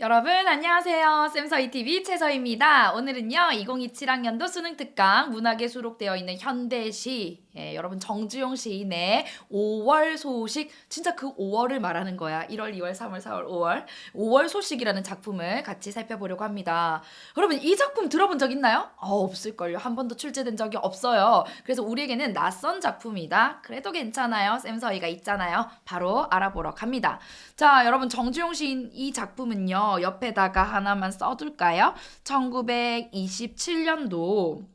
여러분 안녕하세요. 쌤서이TV 최서입니다. 오늘은요 2027학년도 수능특강 문학에 수록되어 있는 현대시 여러분 정주용 시인의 5월 소식, 진짜 그 5월을 말하는 거야. 1월, 2월, 3월, 4월, 5월 소식이라는 작품을 같이 살펴보려고 합니다. 여러분 이 작품 들어본 적 있나요? 없을걸요. 한 번도 출제된 적이 없어요. 그래서 우리에게는 낯선 작품이다. 그래도 괜찮아요. 쌤서이가 있잖아요. 바로 알아보러 갑니다. 자, 여러분 정주용 시인 이 작품은요. 옆에다가 하나만 써둘까요? 1927년도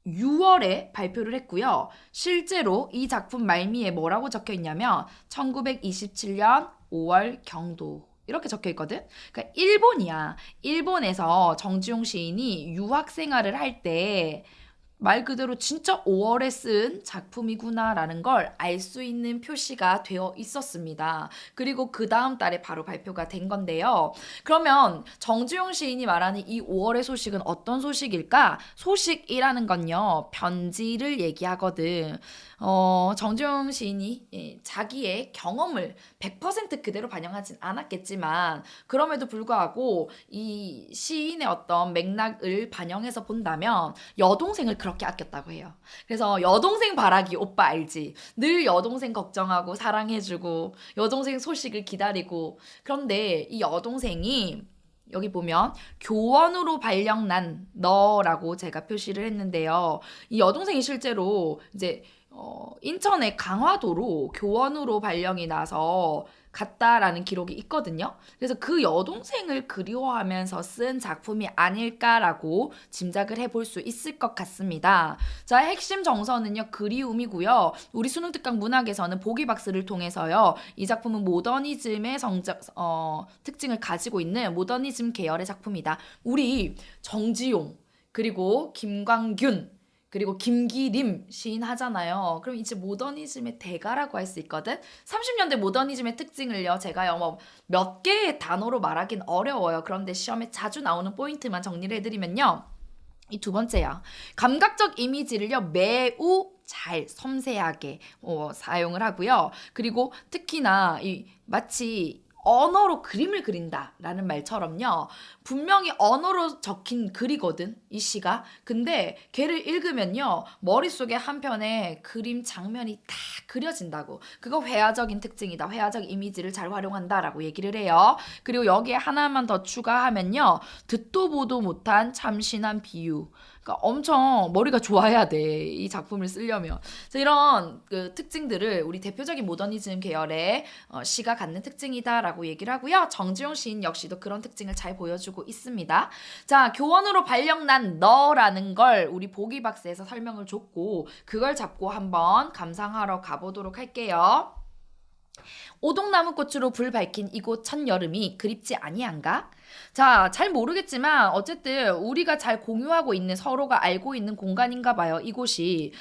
6월에 발표를 했고요. 실제로 이 작품 말미에 뭐라고 적혀 있냐면 1927년 5월 경도 이렇게 적혀 있거든. 그러니까 일본이야. 일본에서 정주용 시인이 유학 생활을 할때 말 그대로 진짜 5월에 쓴 작품이구나라는 걸 알 수 있는 표시가 되어 있었습니다. 그리고 그 다음 달에 바로 발표가 된 건데요. 그러면 정주용 시인이 말하는 이 5월의 소식은 어떤 소식일까? 소식이라는 건요, 편지를 얘기하거든. 정주용 시인이 자기의 경험을 100% 그대로 반영하진 않았겠지만, 그럼에도 불구하고 이 시인의 어떤 맥락을 반영해서 본다면 여동생을 그렇게 아꼈다고 해요. 그래서 여동생 바라기 오빠 알지? 늘 여동생 걱정하고 사랑해주고 여동생 소식을 기다리고, 그런데 이 여동생이 여기 보면 교원으로 발령난 너라고 제가 표시를 했는데요. 이 여동생이 실제로 이제 인천의 강화도로 교원으로 발령이 나서 갔다라는 기록이 있거든요. 그래서 그 여동생을 그리워하면서 쓴 작품이 아닐까라고 짐작을 해볼 수 있을 것 같습니다. 자, 핵심 정서는요, 그리움이고요. 우리 수능특강 문학에서는 보기박스를 통해서요, 이 작품은 모더니즘의 특징을 가지고 있는 모더니즘 계열의 작품이다. 우리 정지용, 그리고 김광균, 그리고 김기림 시인 하잖아요. 그럼 이제 모더니즘의 대가라고 할 수 있거든. 30년대 모더니즘의 특징을요, 제가요 몇 개의 단어로 말하긴 어려워요. 그런데 시험에 자주 나오는 포인트만 정리를 해드리면요, 이 두 번째야. 감각적 이미지를요 매우 잘 섬세하게 사용을 하고요. 그리고 특히나 이 마치 언어로 그림을 그린다라는 말처럼요, 분명히 언어로 적힌 글이거든 이 시가. 근데 걔를 읽으면요 머릿속에 한편에 그림 장면이 딱 그려진다고. 그거 회화적인 특징이다. 회화적 이미지를 잘 활용한다라고 얘기를 해요. 그리고 여기에 하나만 더 추가하면요, 듣도 보도 못한 참신한 비유. 그러니까 엄청 머리가 좋아야 돼, 이 작품을 쓰려면. 그래서 이런 그 특징들을 우리 대표적인 모더니즘 계열의 시가 갖는 특징이다라고 얘기를 하고요. 정주영 시인 역시도 그런 특징을 잘 보여주고 있습니다. 자, 교원으로 발령난 너라는 걸 우리 보기박스에서 설명을 줬고, 그걸 잡고 한번 감상하러 가보도록 할게요. 오동나무꽃으로 불 밝힌 이곳 첫여름이 그립지 아니한가? 자, 잘 모르겠지만 어쨌든 우리가 잘 공유하고 있는, 서로가 알고 있는 공간인가 봐요. 이곳이.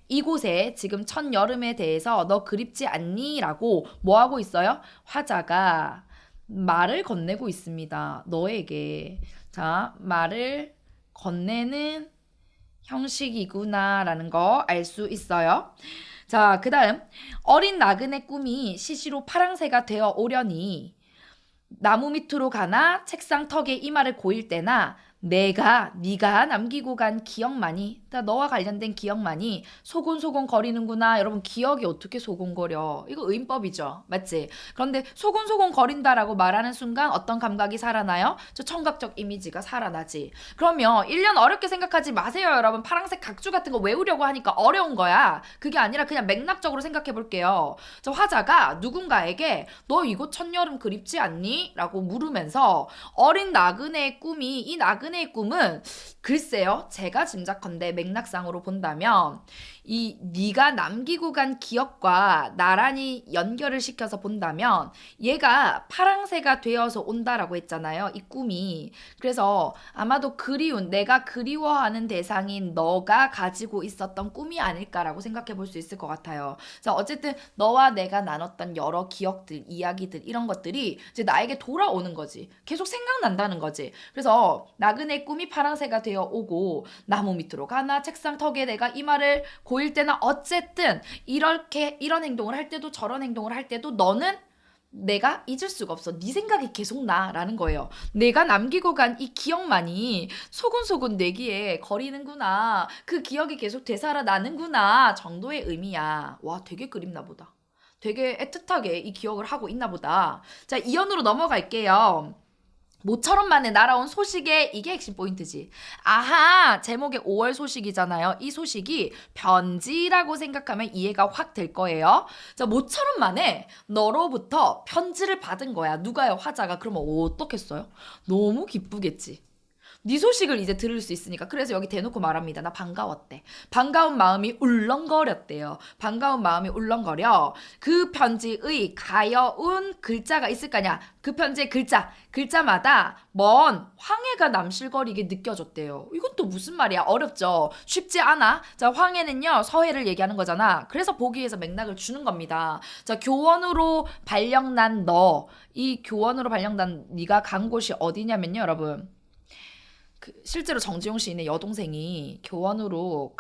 이곳에 지금 첫여름에 대해서 너 그립지 않니? 라고 뭐 하고 있어요? 화자가 말을 건네고 있습니다. 너에게. 자, 말을 건네는 형식이구나라는 거 알 수 있어요. 자, 그 다음. 어린 나그네 꿈이 시시로 파랑새가 되어 오려니 나무 밑으로 가나 책상 턱에 이마를 고일 때나 네가 남기고 간 기억만이, 그러니까 너와 관련된 기억만이 소곤소곤 거리는구나. 여러분, 기억이 어떻게 소곤거려? 이거 의인법이죠. 맞지? 그런데 소곤소곤 거린다라고 말하는 순간 어떤 감각이 살아나요? 저 청각적 이미지가 살아나지. 그러면 1년 어렵게 생각하지 마세요, 여러분. 파란색 각주 같은 거 외우려고 하니까 어려운 거야. 그게 아니라 그냥 맥락적으로 생각해 볼게요. 저 화자가 누군가에게 너 이곳 첫여름 그립지 않니? 라고 물으면서 어린 나그네의 꿈이, 이 나그네의 꿈은 글쎄요, 제가 짐작컨대 맥락상으로 본다면 이 네가 남기고 간 기억과 나란히 연결을 시켜서 본다면 얘가 파랑새가 되어서 온다라고 했잖아요, 이 꿈이. 그래서 아마도 그리운, 내가 그리워하는 대상인 너가 가지고 있었던 꿈이 아닐까라고 생각해 볼 수 있을 것 같아요. 그래서 어쨌든 너와 내가 나눴던 여러 기억들, 이야기들, 이런 것들이 이제 나에게 돌아오는 거지. 계속 생각난다는 거지. 그래서 나그네 꿈이 파랑새가 되어 오고 나무 밑으로 가나 책상 턱에 내가 이마를 고일 때나, 어쨌든 이렇게 이런 행동을 할 때도 저런 행동을 할 때도 너는 내가 잊을 수가 없어. 네 생각이 계속 나라는 거예요. 내가 남기고 간 이 기억만이 소근소근 내 귀에 거리는구나. 그 기억이 계속 되살아나는구나 정도의 의미야. 와, 되게 그립나 보다. 되게 애틋하게 이 기억을 하고 있나 보다. 자, 이연으로 넘어갈게요. 모처럼 만에 날아온 소식에 이게 핵심 포인트지. 아하, 제목에 5월 소식이잖아요. 이 소식이 편지라고 생각하면 이해가 확 될 거예요. 자, 모처럼 만에 너로부터 편지를 받은 거야. 누가요? 화자가. 그러면 어떻겠어요? 너무 기쁘겠지. 네 소식을 이제 들을 수 있으니까. 그래서 여기 대놓고 말합니다. 나 반가웠대. 반가운 마음이 울렁거렸대요. 반가운 마음이 울렁거려. 그 편지의 가여운 글자가 있을 거냐. 그 편지의 글자마다 먼 황해가 남실거리게 느껴졌대요. 이건 또 무슨 말이야? 어렵죠. 쉽지 않아. 자, 황해는요 서해를 얘기하는 거잖아. 그래서 보기 위해서 맥락을 주는 겁니다. 자, 교원으로 발령난 너. 이 교원으로 발령난 네가 간 곳이 어디냐면요, 여러분. 실제로 정지용 시인의 여동생이 교원으로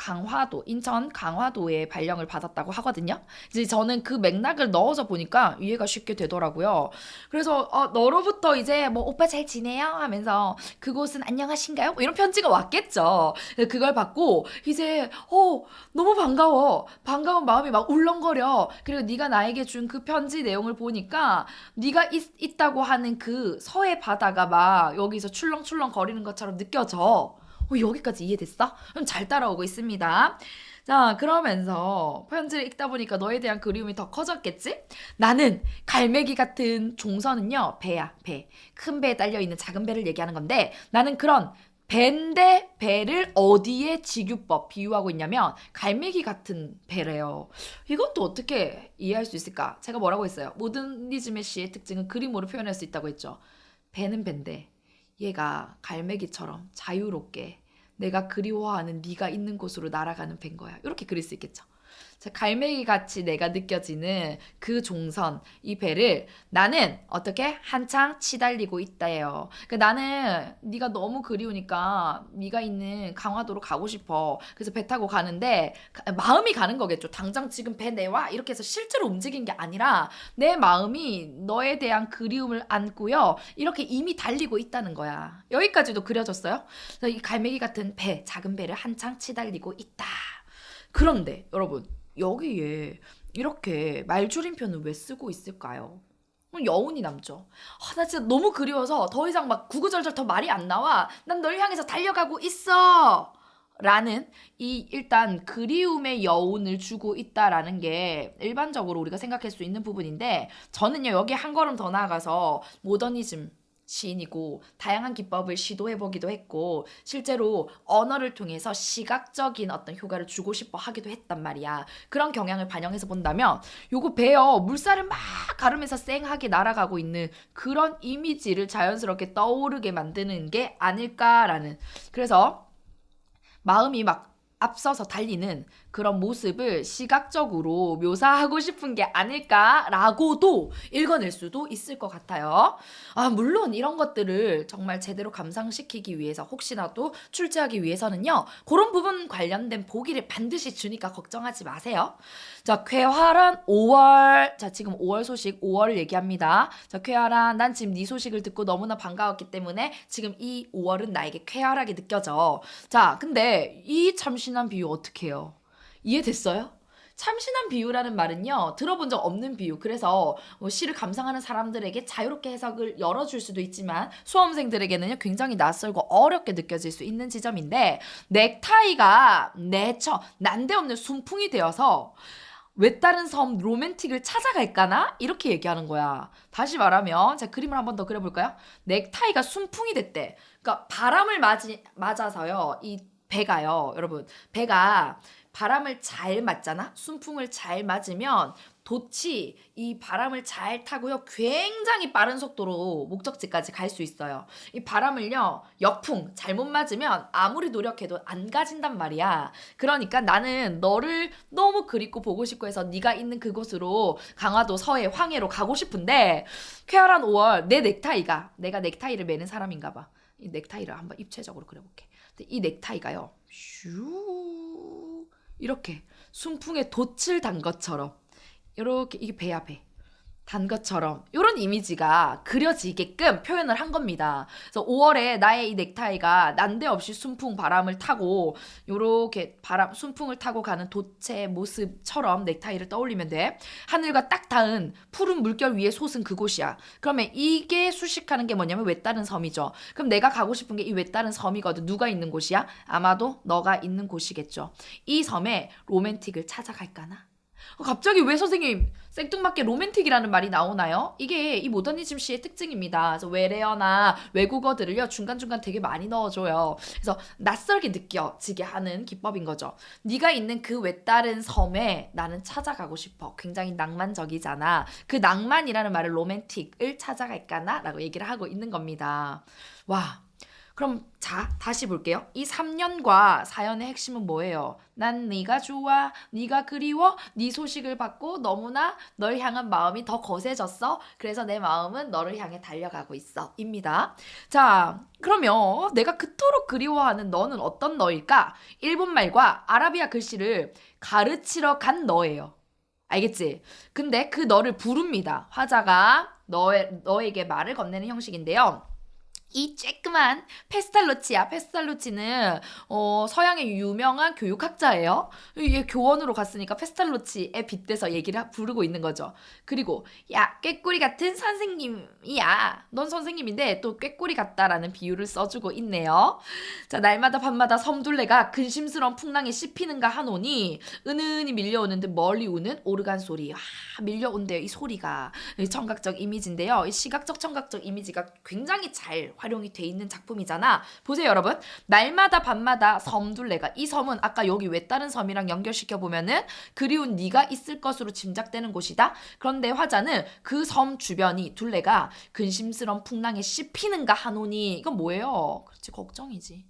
인천 강화도에 발령을 받았다고 하거든요. 이제 저는 그 맥락을 넣어서 보니까 이해가 쉽게 되더라고요. 그래서 너로부터 이제 뭐 오빠 잘 지내요? 하면서 그곳은 안녕하신가요? 뭐 이런 편지가 왔겠죠. 그걸 받고 이제 너무 반가워. 반가운 마음이 막 울렁거려. 그리고 네가 나에게 준 그 편지 내용을 보니까 네가 있다고 하는 그 서해 바다가 막 여기서 출렁출렁 거리는 것처럼 느껴져. 여기까지 이해됐어? 그럼 잘 따라오고 있습니다. 자, 그러면서 편지를 읽다 보니까 너에 대한 그리움이 더 커졌겠지? 나는 갈매기 같은 종선은요, 배야, 배. 큰 배에 딸려있는 작은 배를 얘기하는 건데, 나는 그런 배인데 배를 어디에 직유법 비유하고 있냐면 갈매기 같은 배래요. 이건 또 어떻게 이해할 수 있을까? 제가 뭐라고 했어요? 모더니즘의 시의 특징은 그림으로 표현할 수 있다고 했죠. 배는 배인데 얘가 갈매기처럼 자유롭게 내가 그리워하는 네가 있는 곳으로 날아가는 배인 거야. 이렇게 그릴 수 있겠죠. 자, 갈매기같이 내가 느껴지는 그 종선, 이 배를 나는 어떻게 한창 치달리고 있다예요. 나는 네가 너무 그리우니까 네가 있는 강화도로 가고 싶어. 그래서 배 타고 가는데 마음이 가는 거겠죠. 당장 지금 배 내와 이렇게 해서 실제로 움직인 게 아니라 내 마음이 너에 대한 그리움을 안고요. 이렇게 이미 달리고 있다는 거야. 여기까지도 그려졌어요. 이 갈매기 같은 배, 작은 배를 한창 치달리고 있다. 그런데 여러분, 여기에 이렇게 말줄임표는 왜 쓰고 있을까요? 여운이 남죠. 나 진짜 너무 그리워서 더 이상 막 구구절절 더 말이 안 나와. 난 널 향해서 달려가고 있어. 라는 이 일단 그리움의 여운을 주고 있다라는 게 일반적으로 우리가 생각할 수 있는 부분인데, 저는요 여기 한 걸음 더 나아가서 모더니즘 시인이고 다양한 기법을 시도해보기도 했고 실제로 언어를 통해서 시각적인 어떤 효과를 주고 싶어 하기도 했단 말이야. 그런 경향을 반영해서 본다면 요거 배어 물살을 막 가르면서 쌩하게 날아가고 있는 그런 이미지를 자연스럽게 떠오르게 만드는 게 아닐까라는, 그래서 마음이 막 앞서서 달리는 그런 모습을 시각적으로 묘사하고 싶은 게 아닐까라고도 읽어낼 수도 있을 것 같아요. 물론 이런 것들을 정말 제대로 감상시키기 위해서 혹시나도 출제하기 위해서는요. 그런 부분 관련된 보기를 반드시 주니까 걱정하지 마세요. 자, 쾌활한 5월. 자, 지금 5월 소식 5월을 얘기합니다. 자, 쾌활한, 난 지금 네 소식을 듣고 너무나 반가웠기 때문에 지금 이 5월은 나에게 쾌활하게 느껴져. 자, 근데 이 참신한 비유 어떻게 해요? 이해됐어요? 참신한 비유라는 말은요, 들어본 적 없는 비유. 그래서 시를 감상하는 사람들에게 자유롭게 해석을 열어줄 수도 있지만 수험생들에게는요 굉장히 낯설고 어렵게 느껴질 수 있는 지점인데, 넥타이가 난데없는 순풍이 되어서 외다른 섬 로맨틱을 찾아갈까나? 이렇게 얘기하는 거야. 다시 말하면 제가 그림을 한 번 더 그려볼까요? 넥타이가 순풍이 됐대. 그러니까 바람을 맞아서요. 이 배가요. 여러분, 배가 바람을 잘 맞잖아? 순풍을 잘 맞으면 돛이 이 바람을 잘 타고요. 굉장히 빠른 속도로 목적지까지 갈 수 있어요. 이 바람을요. 역풍 잘못 맞으면 아무리 노력해도 안 가진단 말이야. 그러니까 나는 너를 너무 그립고 보고 싶고 해서 네가 있는 그곳으로 강화도 서해 황해로 가고 싶은데 쾌활한 5월 내가 넥타이를 매는 사람인가 봐. 이 넥타이를 한번 입체적으로 그려볼게. 이 넥타이가요. 이렇게 순풍에 돛을 단 것처럼 이렇게, 이게 배야 배. 단 것처럼 이런 이미지가 그려지게끔 표현을 한 겁니다. 그래서 5월에 나의 이 넥타이가 난데없이 순풍 바람을 타고 요렇게 순풍을 타고 가는 돛의 모습처럼 넥타이를 떠올리면 돼. 하늘과 딱 닿은 푸른 물결 위에 솟은 그곳이야. 그러면 이게 수식하는 게 뭐냐면 외다른 섬이죠. 그럼 내가 가고 싶은 게 이 외다른 섬이거든. 누가 있는 곳이야? 아마도 너가 있는 곳이겠죠. 이 섬에 로맨틱을 찾아갈까나? 갑자기 왜 선생님 생뚱맞게 로맨틱이라는 말이 나오나요? 이게 이 모더니즘 시의 특징입니다. 그래서 외래어나 외국어들을요 중간중간 되게 많이 넣어줘요. 그래서 낯설게 느껴지게 하는 기법인 거죠. 네가 있는 그 외다른 섬에 나는 찾아가고 싶어. 굉장히 낭만적이잖아. 그 낭만이라는 말을 로맨틱을 찾아갈까나? 라고 얘기를 하고 있는 겁니다. 와. 그럼 자 다시 볼게요. 이 3년과 4연의 핵심은 뭐예요? 난 네가 좋아, 네가 그리워, 네 소식을 받고 너무나 널 향한 마음이 더 거세졌어. 그래서 내 마음은 너를 향해 달려가고 있어. 입니다. 자 그러면 내가 그토록 그리워하는 너는 어떤 너일까? 일본말과 아라비아 글씨를 가르치러 간 너예요. 알겠지? 근데 그 너를 부릅니다. 화자가 너에게 말을 건네는 형식인데요. 이 쬐끄만 페스탈로치야. 페스탈로치는 서양의 유명한 교육학자예요. 얘 교원으로 갔으니까 페스탈로치에 빗대서 얘기를 부르고 있는 거죠. 그리고 야 꾀꼬리 같은 선생님이야. 넌 선생님인데 또 꾀꼬리 같다라는 비유를 써주고 있네요. 자 날마다 밤마다 섬둘레가 근심스러운 풍랑에 씹히는가 하노니 은은히 밀려오는 듯 멀리 우는 오르간 소리. 밀려온대요. 이 소리가 청각적 이미지인데요. 이 시각적 청각적 이미지가 굉장히 잘 활용이 돼 있는 작품이잖아. 보세요 여러분. 날마다 밤마다 섬둘레가 이 섬은 아까 여기 외다른 섬이랑 연결시켜 보면은 그리운 네가 있을 것으로 짐작되는 곳이다. 그런데 화자는 그 섬 주변이 둘레가 근심스러운 풍랑에 씹히는가 하노니 이건 뭐예요? 그렇지 걱정이지.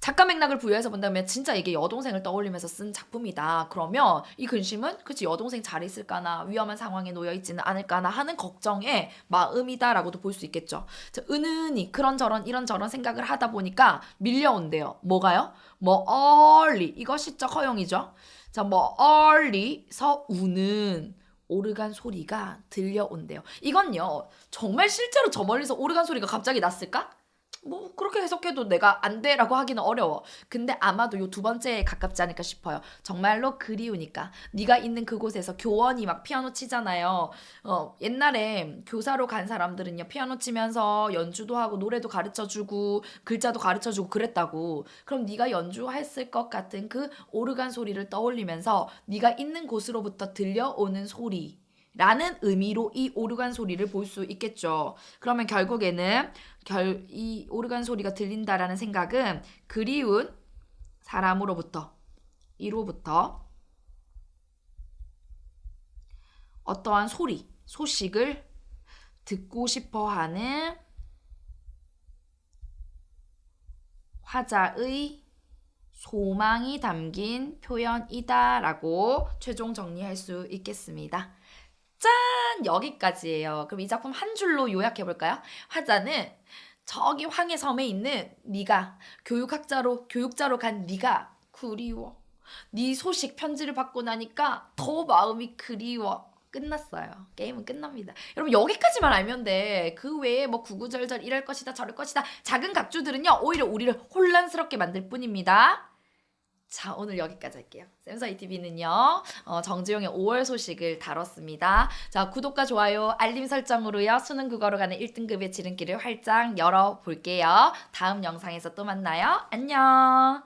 작가 맥락을 부여해서 본다면 진짜 이게 여동생을 떠올리면서 쓴 작품이다. 그러면 이 근심은 그치 여동생 잘 있을까나 위험한 상황에 놓여 있지는 않을까나 하는 걱정의 마음이다라고도 볼 수 있겠죠. 자, 은은히 그런저런 이런저런 생각을 하다 보니까 밀려온대요. 뭐가요? 멀리 이거 시적 허용이죠. 자, 멀리서 우는 오르간 소리가 들려온대요. 이건요 정말 실제로 저 멀리서 오르간 소리가 갑자기 났을까? 뭐 그렇게 해석해도 내가 안 돼라고 하기는 어려워. 근데 아마도 요 두 번째에 가깝지 않을까 싶어요. 정말로 그리우니까. 네가 있는 그곳에서 교원이 막 피아노 치잖아요. 옛날에 교사로 간 사람들은요 피아노 치면서 연주도 하고 노래도 가르쳐주고 글자도 가르쳐주고 그랬다고. 그럼 네가 연주했을 것 같은 그 오르간 소리를 떠올리면서 네가 있는 곳으로부터 들려오는 소리 라는 의미로 이 오르간 소리를 볼 수 있겠죠. 그러면 결국에는 이 오르간 소리가 들린다라는 생각은 그리운 사람으로부터 이로부터 어떠한 소식을 듣고 싶어하는 화자의 소망이 담긴 표현이다라고 최종 정리할 수 있겠습니다. 짠! 여기까지예요. 그럼 이 작품 한 줄로 요약해볼까요? 화자는 저기 황해 섬에 있는 네가 교육자로 간 네가 그리워. 네 소식 편지를 받고 나니까 더 마음이 그리워. 끝났어요. 게임은 끝납니다. 여러분 여기까지만 알면 돼. 그 외에 뭐 구구절절 이럴 것이다 저럴 것이다 작은 각주들은요 오히려 우리를 혼란스럽게 만들 뿐입니다. 자 오늘 여기까지 할게요. 쌤서이TV는요 정지용의 5월 소식을 다뤘습니다. 자 구독과 좋아요 알림 설정으로요 수능 국어로 가는 1등급의 지름길을 활짝 열어볼게요. 다음 영상에서 또 만나요. 안녕.